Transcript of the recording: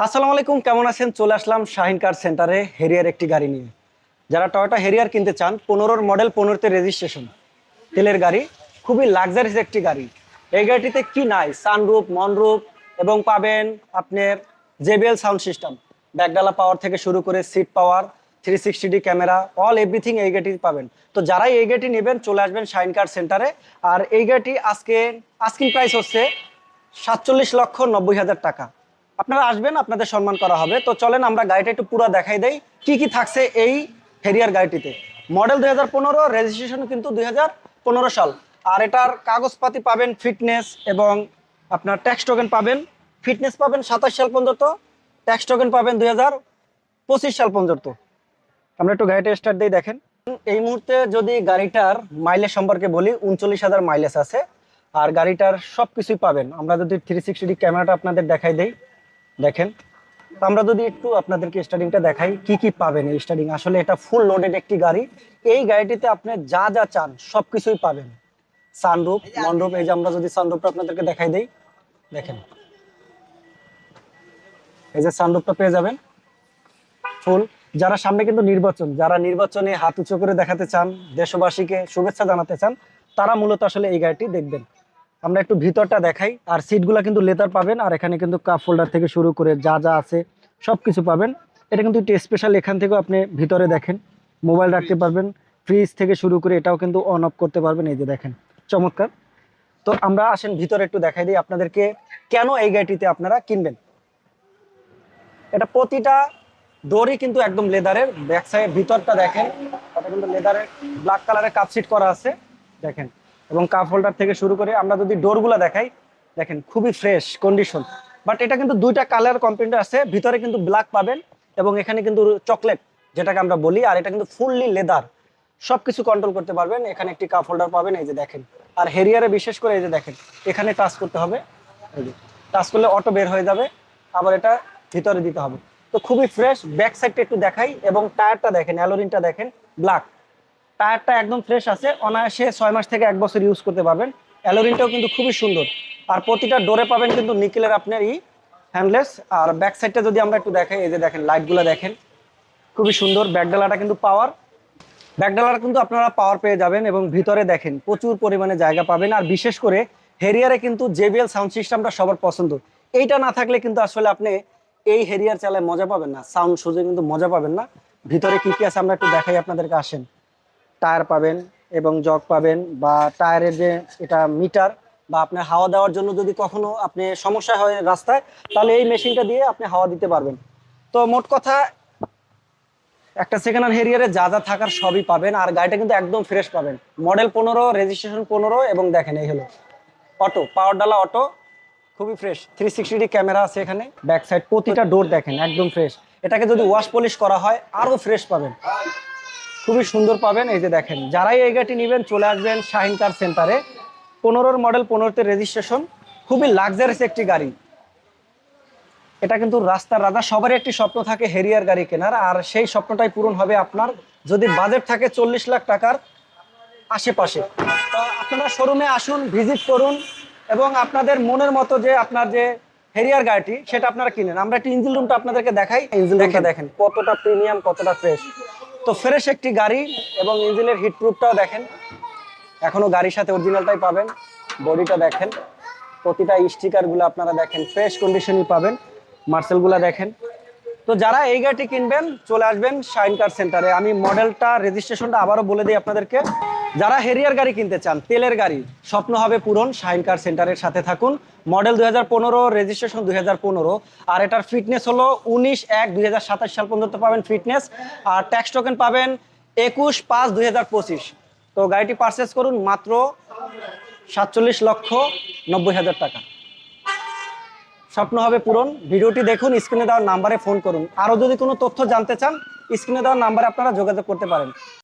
আসসালামু আলাইকুম, কেমন আছেন? চলে আসলাম শাহিন কার সেন্টারে হেরিয়ার একটি গাড়ি নিয়ে। যারা টয়োটা হেরিয়ার কিনতে চান, 15 মডেল, 15তে রেজিস্ট্রেশন, তেলের গাড়ি, খুবই লাক্সারিয়াস একটি গাড়ি। এই গাড়িটিতে কি নাই? সানরুফ, মনরুফ এবং পাবেন আপনার জেবিএল সাউন্ড সিস্টেম, ব্যাকডালা পাওয়ার থেকে শুরু করে seat power, 360D camera, all everything এই গাড়িটি পাবেন। তো যারাই এই গাড়িটি নেবেন চলে আসবেন শাহিন কার সেন্টারে। আর এই গাড়িটি আজকে আস্কিং প্রাইস হচ্ছে 47,90,000 টাকা। আপনারা আসবেন, আপনাদের সম্মান করা হবে। তো চলেন আমরা গাড়িটা একটু পুরো দেখাই দেই কি কি থাকছে এই হেরিয়ার গাড়িটিতে। মডেল 2015, রেজিস্ট্রেশন কিন্তু 2015 সাল। আর এটার কাগজপাতি পাবেন ফিটনেস এবং আপনার ট্যাক্স টোকেন পাবেন। ফিটনেস পাবেন 27 সাল পর্যন্ত, ট্যাক্স টোকেন পাবেন 2025 সাল পর্যন্ত। আমরা একটু গাড়িটা স্টার্ট দিয়ে দেখেন। এই মুহূর্তে যদি গাড়িটার মাইলেজ সম্পর্কে বলি, 39,000 মাইলেজ আছে। আর গাড়িটার সব কিছুই পাবেন। আমরা যদি 360D ক্যামেরাটা আপনাদের দেখাই দেই, দেখেন। তো আমরা যদি একটু আপনাদেরকে স্টার্টিংটা দেখাই কি কি পাবেন। এই স্টার্টিং আসলে এটা ফুল লোডেড একটি গাড়ি। এই গাড়িটিতে আপনি যা যা চান সব কিছুই পাবেন। সানরুফ, মনরুফ, এই যে আমরা যদি সানরুফটা আপনাদেরকে দেখাই দেই, দেখেন, এই যে সানরুফটা পেয়ে যাবেন ফুল। যারা সামনে কিন্তু নির্বাচন, যারা নির্বাচনে হাত উঁচু করে দেখাতে চান, দেশবাসীকে শুভেচ্ছা জানাতে চান, তারা মূলত আসলে এই গাড়িটি দেখবেন। আমরা একটু ভিতরটা দেখাই। আর সিটগুলো কিন্তু লেদার পাবেন। আর এখানে কিন্তু কাপ হোল্ডার থেকে শুরু করে যা যা আছে সব কিছু পাবেন। এটা কিন্তু একটু স্পেশাল। এখান থেকেও আপনি ভিতরে দেখেন মোবাইল রাখতে পারবেন, ফ্রিজ থেকে শুরু করে এটাও কিন্তু অন অফ করতে পারবেন। এই যে দেখেন, চমৎকার। তো আমরা আসেন ভিতরে একটু দেখাই দিই আপনাদেরকে কেন এই গাড়িটিতে আপনারা কিনবেন। এটা প্রতিটা ডোরই কিন্তু একদম লেদারের। ব্যাক সাইড ভিতরটা দেখেন, এটা কিন্তু লেদারের, ব্ল্যাক কালারের কাপ সিট করা আছে, দেখেন। এবং কাপ হোল্ডার থেকে শুরু করে আমরা যদি ডোরগুলো দেখাই, দেখেন খুবই ফ্রেশ কন্ডিশন। বাট এটা কিন্তু দুইটা কালার কম্বিনেশন আছে। ভিতরে কিন্তু ব্ল্যাক পাবেন এবং এখানে কিন্তু চকলেট যেটাকে আমরা বলি। আর এটা কিন্তু ফুললি লেদার, সবকিছু কন্ট্রোল করতে পারবেন। এখানে একটি কাপ হোল্ডার পাবেন, এই যে দেখেন। আর হেরিয়ারে বিশেষ করে এই যে দেখেন, এখানে টাচ করতে হবে, এই যে টাচ করলে অটো বের হয়ে যাবে। আবার এটা ভিতরে দিতে হবে। তো খুবই ফ্রেশ। ব্যাক সাইডটা একটু দেখাই এবং টায়ারটা দেখেন, অ্যালোরিনটা দেখেন, ব্ল্যাক। টায়ারটা একদম ফ্রেশ আছে, অনায়াসে 6 মাস থেকে 1 বছর ইউজ করতে পারবেন। অ্যালোরিনটাও কিন্তু খুবই সুন্দর। আর প্রতিটা ডোরে পাবেন কিন্তু নিকেলের আপনার হ্যান্ডলেস। আর ব্যাক সাইডটা যদি আমরা একটু দেখাই, এই যে দেখেন, লাইটগুলো দেখেন, খুবই সুন্দর। ব্যাকডালাটা কিন্তু পাওয়ার, ব্যাকডালাটা কিন্তু আপনারা পাওয়ার পেয়ে যাবেন। এবং ভিতরে দেখেন প্রচুর পরিমাণে জায়গা পাবেন। আর বিশেষ করে হেরিয়ারে কিন্তু জেবিএল সাউন্ড সিস্টেমটা সবার পছন্দ। এইটা না থাকলে কিন্তু আসলে আপনি এই হেরিয়ার চালায় মজা পাবেন না, সাউন্ড সুযোগ কিন্তু মজা পাবেন না। ভিতরে কি কি আছে আমরা একটু দেখাই আপনাদেরকে, আসেন। টায়ার পাবেন এবং জগ পাবেন, বা টায়ারের যে এটা মিটার, বা আপনার হাওয়া দেওয়ার জন্য যদি কখনো আপনি সমস্যা হয় রাস্তায়, তাহলে এই মেশিনটা দিয়ে আপনি হাওয়া দিতে পারবেন। তো মোট কথা, একটা সেকেন্ড হ্যান্ড হেরিয়ারে যা যা থাকার সবই পাবেন। আর গাড়িটা কিন্তু একদম ফ্রেশ পাবেন। Model 15, registration 15। এবং দেখেন এই হলো অটো, পাওয়ার ডালা অটো, খুবই ফ্রেশ। 360D ক্যামেরা আছে এখানে। ব্যাক সাইড প্রতিটা ডোর দেখেন একদম ফ্রেশ। এটাকে যদি ওয়াশ পলিশ করা হয় আরো ফ্রেশ পাবেন, খুবই সুন্দর পাবেন। এই যে দেখেন, যারাই এই গাড়িটি নেবেন চলে আসবেন শাহিন কার সেন্টারে। 15 মডেল, 15তে রেজিস্ট্রেশন, খুবই লাক্সারিয়াস একটি গাড়ি। এটা কিন্তু রাস্তার রাজা। সবারই একটি স্বপ্ন থাকে হেরিয়ার গাড়ি কেনার। আর সেই স্বপ্নটাই পূরণ হবে আপনার যদি বাজেট থাকে 40 লাখ টাকার আশেপাশে। তো আপনারা শোরুমে আসুন, ভিজিট করুন এবং আপনাদের মনের মতো যে আপনার যে হেরিয়ার গাড়িটি সেটা আপনারা কিনেন। আমরা একটি ইঞ্জিন রুমটা আপনাদেরকে দেখাই। ইঞ্জিন রুমটা দেখেন কতটা প্রিমিয়াম, কতটা ফ্রেশ। তো ফ্রেশ একটি গাড়ি। এবং ইঞ্জিনের হিট প্রুফটাও দেখেন, এখনো গাড়ির সাথে অরিজিনালটাই পাবেন। বডিটা দেখেন, প্রতিটা স্টিকারগুলো আপনারা দেখেন ফ্রেশ কন্ডিশনই পাবেন। মার্সেলগুলো দেখেন। তো যারা এই গাড়িটি কিনবেন চলে আসবেন শাহিন কার সেন্টারে। আমি মডেলটা, রেজিস্ট্রেশনটা আবারও বলে দিই আপনাদেরকে। যারা হেরিয়ার গাড়ি কিনতে চান, তেলের গাড়ি, স্বপ্ন হবে পূরণ, শাহিন কার সেন্টারের সাথে থাকুন। Model 2015, registration 2015। আর এটার ফিটনেস হলো 19/1/2027 সাল পর্যন্ত পাবেন ফিটনেস। আর ট্যাক্স টোকেন পাবেন 21/5/2025। তো গাড়িটি পারচেস করুন মাত্র 47,90,000 টাকা। স্বপ্ন হবে পূরণ। ভিডিওটি দেখুন, স্ক্রিনে দেওয়ার নাম্বারে ফোন করুন। আরও যদি কোনো তথ্য জানতে চান, স্ক্রিনে দেওয়ার নাম্বারে আপনারা যোগাযোগ করতে পারেন।